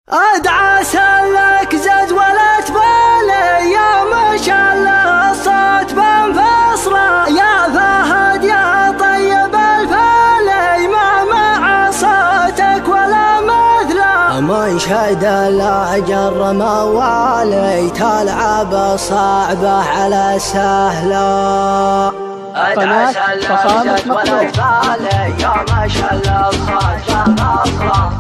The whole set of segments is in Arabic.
ادعى سلك زد ولا تبالي يا ما شاء الله الصوت بنفصله يا فهد يا طيب الفالي ما مع صوتك ولا مثله من شهد الاجر موالي تلعب صعبه على سهله قناة فخامة مخلوق. يا ما شاء الله الصوت بنفصله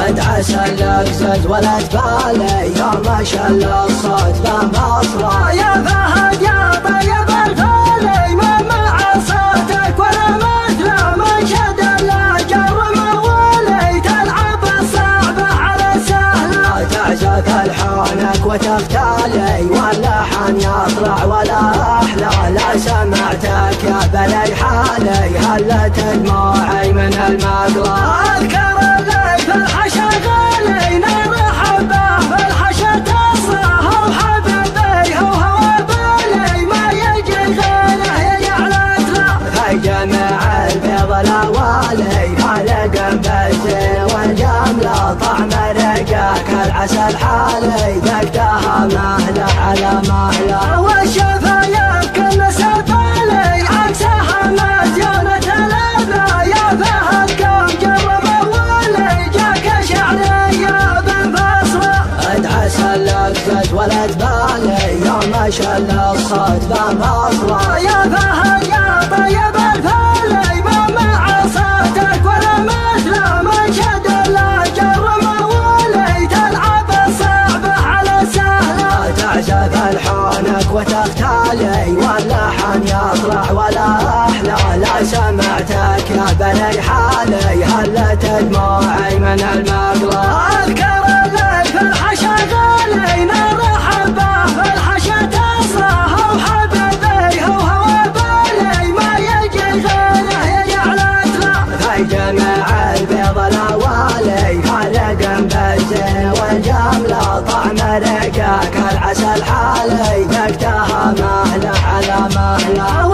ادعى سلك زد ولا تبالي يا ما شاء الله الصوت بنفصله يا فهد يا طيب الفالي ما مع صوتك ولا مثله من شد الاجر موالي تلعب الصعبه على سهله تعزف الحانك وتختالي واللحن يطلع ولا احلى لا سمعتك يا بلي حالي هلت دموعي من المقلى اذكر اللي في الحشا غالي نار حبه في الحشا تصرخ وحبيبي هو بالي ما يجي غيره يجعلك له في جميع البيض الاوالي خلق بالزين والجمله طعم رقاك العسل حالي ذقتها مهله على مهله والشفايف كل سبالي عكسها مديونة الابا يا فهد كم جر موالي جاك شعريه بنفصله ادعى سلك زد ولا تبالي يا ما شاء الله الصوت بنفصله يا فهد يا طيب الفالي ما مع صوتك ولا مثله من شد الاجر موالي تلعب الصعبه على سهله تعزف الحانك وتختالي واللحن يطلع ولا احلى لا سمعتك يا بني حالي هلت دموعي من المقلى اذكر اللي في الحشا غالي نار حبه في الحشا تصرخ وحبيبي هو بالي ما يجي غيره يجعلك له في جميع البيض الاوالي خلق بالزين والجمله طعم رقاك العسل حالي ذقتها مهله على مهله